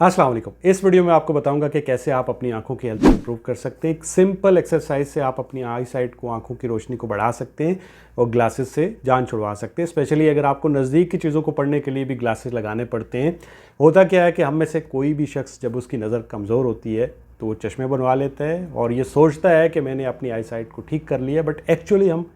अस्सलाम वालेकुम। इस वीडियो में आपको बताऊंगा कि कैसे आप अपनी आंखों की हेल्थ इंप्रूव कर सकते हैं। एक सिंपल एक्सरसाइज से आप अपनी आई साइट को, आंखों की रोशनी को बढ़ा सकते हैं और ग्लासेस से जान छुड़वा सकते हैं। स्पेशली अगर आपको नज़दीक की चीज़ों को पढ़ने के लिए भी ग्लासेस लगाने पड़ते हैं। होता क्या है कि हम में से कोई भी शख्स जब उसकी नज़र कमज़ोर होती है तो वो चश्मे बनवा लेता है और ये सोचता है कि मैंने अपनी आई साइट को ठीक कर लिया, बट एक्चुअली हम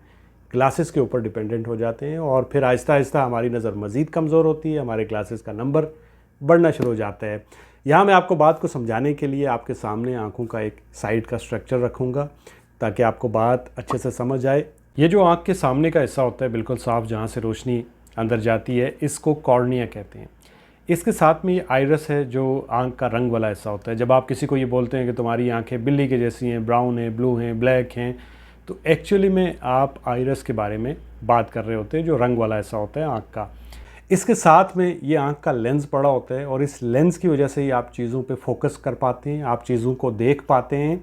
ग्लासेस के ऊपर डिपेंडेंट हो जाते हैं और फिर आहिस्ता आहिस्ता हमारी नज़र मज़ीद कमज़ोर होती है, हमारे ग्लासेस का नंबर बढ़ना शुरू हो जाता है। यहाँ मैं आपको बात को समझाने के लिए आपके सामने आंखों का एक साइड का स्ट्रक्चर रखूँगा ताकि आपको बात अच्छे से समझ आए। ये जो आंख के सामने का हिस्सा होता है बिल्कुल साफ, जहाँ से रोशनी अंदर जाती है, इसको कॉर्निया कहते हैं। इसके साथ में ये आइरस है जो आंख का रंग वाला हिस्सा होता है। जब आप किसी को ये बोलते हैं कि तुम्हारी आंखें बिल्ली के जैसी हैं, ब्राउन हैं, ब्लू हैं, ब्लैक हैं, तो एक्चुअली में आप आइरस के बारे में बात कर रहे होते हैं, जो रंग वाला हिस्सा होता है आंख का। इसके साथ में ये आंख का लेंस पड़ा होता है और इस लेंस की वजह से ही आप चीज़ों पे फोकस कर पाते हैं, आप चीज़ों को देख पाते हैं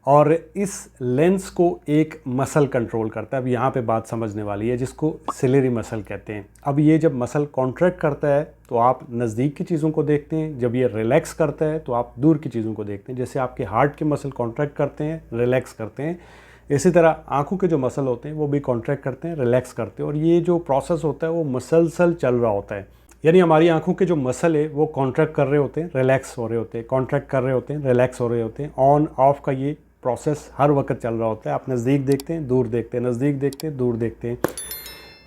और इस लेंस को एक मसल कंट्रोल करता है। अब यहाँ पे बात समझने वाली है, जिसको सिलेरी मसल कहते हैं। अब ये जब मसल कॉन्ट्रैक्ट करता है तो आप नज़दीक की चीज़ों को देखते हैं, जब ये रिलैक्स करता है तो आप दूर की चीज़ों को देखते हैं। जैसे आपके हार्ट के मसल कॉन्ट्रैक्ट करते हैं, रिलैक्स करते हैं, इसी तरह आंखों के जो मसल होते हैं वो भी कॉन्ट्रैक्ट करते हैं, रिलैक्स करते हैं। और ये जो प्रोसेस होता है वो मसलसल चल रहा होता है, यानी हमारी आंखों के जो मसल है वो कॉन्ट्रैक्ट कर रहे होते हैं, रिलैक्स हो रहे होते हैं, कॉन्ट्रैक्ट कर रहे होते हैं, रिलैक्स हो रहे होते हैं। ऑन ऑफ का ये प्रोसेस हर वक्त चल रहा होता है। आप नज़दीक देखते हैं, दूर देखते हैं, नज़दीक देखते हैं, दूर देखते हैं।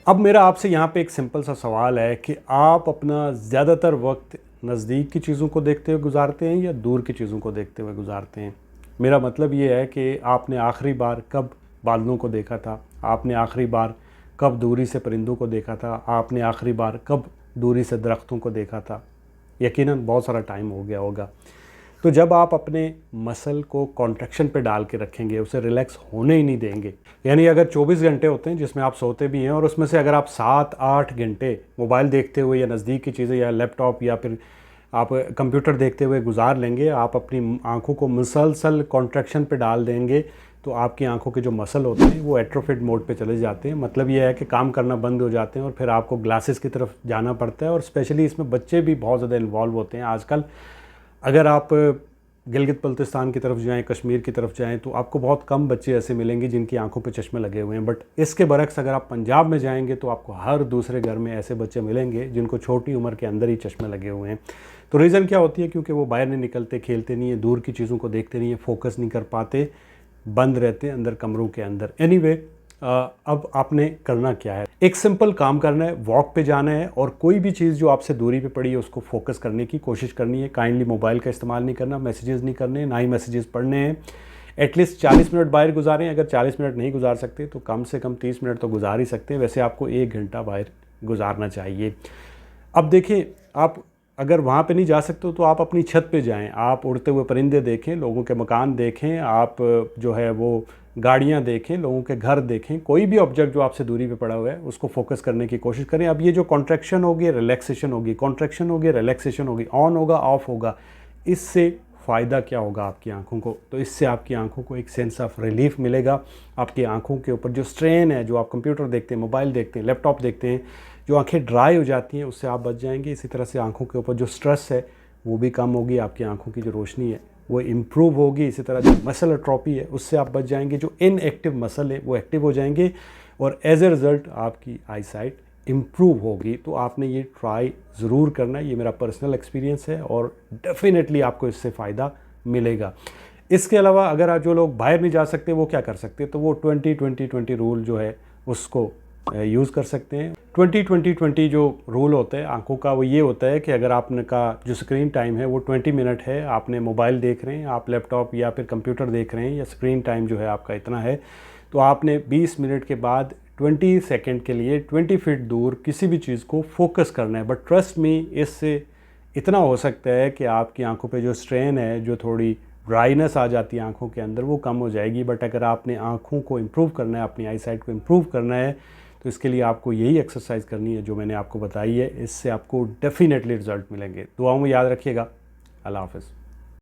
अब मेरा आपसे यहाँ पे एक सिंपल सा सवाल है कि आप अपना ज़्यादातर वक्त नज़दीक की चीज़ों को देखते हुए गुजारते हैं या दूर की चीज़ों को देखते हुए गुजारते हैं? मेरा मतलब ये है कि आपने आखिरी बार कब बादलों को देखा था, आपने आखिरी बार कब दूरी से परिंदों को देखा था, आपने आखिरी बार कब दूरी से दरख्तों को देखा था? यकीनन बहुत सारा टाइम हो गया होगा। तो जब आप अपने मसल को कॉन्ट्रैक्शन पे डाल के रखेंगे, उसे रिलैक्स होने ही नहीं देंगे, यानी अगर 24 घंटे होते हैं जिसमें आप सोते भी हैं और उसमें से अगर आप 7-8 घंटे मोबाइल देखते हुए या नज़दीक की चीज़ें या लैपटॉप या फिर आप कंप्यूटर देखते हुए गुजार लेंगे, आप अपनी आंखों को मुसलसल कॉन्ट्रैक्शन पे डाल देंगे, तो आपकी आंखों के जो मसल होते हैं वो एट्रोफिड मोड पे चले जाते हैं। मतलब ये है कि काम करना बंद हो जाते हैं और फिर आपको ग्लासेस की तरफ जाना पड़ता है। और स्पेशली इसमें बच्चे भी बहुत ज़्यादा इन्वॉल्व होते हैं आजकल। अगर आप गिलगित बल्तिस्तान की तरफ जाएं, कश्मीर की तरफ जाएं, तो आपको बहुत कम बच्चे ऐसे मिलेंगे जिनकी आंखों पे चश्मे लगे हुए हैं। बट इसके बरक्स अगर आप पंजाब में जाएंगे तो आपको हर दूसरे घर में ऐसे बच्चे मिलेंगे जिनको छोटी उम्र के अंदर ही चश्मे लगे हुए हैं। तो रीज़न क्या होती है? क्योंकि वो बाहर नहीं निकलते, खेलते नहीं है, दूर की चीज़ों को देखते नहीं है, फोकस नहीं कर पाते, बंद रहते हैं अंदर कमरों के अंदर। एनीवे, अब आपने करना क्या है? एक सिंपल काम करना है, वॉक पे जाना है और कोई भी चीज़ जो आपसे दूरी पे पड़ी है उसको फोकस करने की कोशिश करनी है। काइंडली मोबाइल का इस्तेमाल नहीं करना, मैसेजेस नहीं करने, ना ही मैसेजेस पढ़ने हैं। एटलीस्ट 40 मिनट बाहर गुजारें। अगर 40 मिनट नहीं गुजार सकते तो कम से कम 30 मिनट तो गुजार ही सकते हैं। वैसे आपको 1 घंटा बाहर गुजारना चाहिए। अब देखें, आप अगर वहाँ पे नहीं जा सकते तो आप अपनी छत पे जाएं, आप उड़ते हुए परिंदे देखें, लोगों के मकान देखें, आप जो है वो गाड़ियाँ देखें, लोगों के घर देखें। कोई भी ऑब्जेक्ट जो आपसे दूरी पे पड़ा हुआ है उसको फोकस करने की कोशिश करें। अब ये जो कॉन्ट्रैक्शन होगी, रिलैक्सेशन होगी, कॉन्ट्रैक्शन होगी, रिलैक्सेशन होगी, ऑन होगा, ऑफ होगा, इससे फ़ायदा क्या होगा आपकी आंखों को? तो इससे आपकी आंखों को एक सेंस ऑफ रिलीफ मिलेगा। आपकी आंखों के ऊपर जो स्ट्रेन है, जो आप कंप्यूटर देखते हैं, मोबाइल देखते हैं, लैपटॉप देखते हैं, जो आंखें ड्राई हो जाती हैं, उससे आप बच जाएंगे। इसी तरह से आंखों के ऊपर जो स्ट्रेस है वो भी कम होगी, आपकी आंखों की जो रोशनी है वो इम्प्रूव होगी। इसी तरह जो मसल एट्रोपी है उससे आप बच जाएंगे, जो इनएक्टिव मसल है वो एक्टिव हो जाएंगे और एज ए रिज़ल्ट आपकी आई साइट इम्प्रूव होगी। तो आपने ये ट्राई ज़रूर करना है, ये मेरा पर्सनल एक्सपीरियंस है और डेफिनेटली आपको इससे फ़ायदा मिलेगा। इसके अलावा अगर आप जो लोग बाहर नहीं जा सकते वो क्या कर सकते हैं? तो वो 20-20-20 रूल जो है उसको यूज़ कर सकते हैं। 20-20-20 जो रूल होता है आंखों का, वो ये होता है कि अगर आपने का जो स्क्रीन टाइम है वो 20 मिनट है, आपने मोबाइल देख रहे हैं, आप लैपटॉप या फिर कंप्यूटर देख रहे हैं, या स्क्रीन टाइम जो है आपका इतना है, तो आपने 20 मिनट के बाद 20 सेकंड के लिए 20 फीट दूर किसी भी चीज़ को फोकस करना है। बट ट्रस्ट मी, इससे इतना हो सकता है कि आपकी आंखों पे जो स्ट्रेन है, जो थोड़ी ड्राइनेस आ जाती है आंखों के अंदर, वो कम हो जाएगी। बट अगर आपने आंखों को इम्प्रूव करना है, अपनी आई साइट को इम्प्रूव करना है, तो इसके लिए आपको यही एक्सरसाइज करनी है जो मैंने आपको बताई है। इससे आपको डेफिनेटली रिजल्ट मिलेंगे। दुआओं में याद रखिएगा। अल्लाह हाफ़िज़।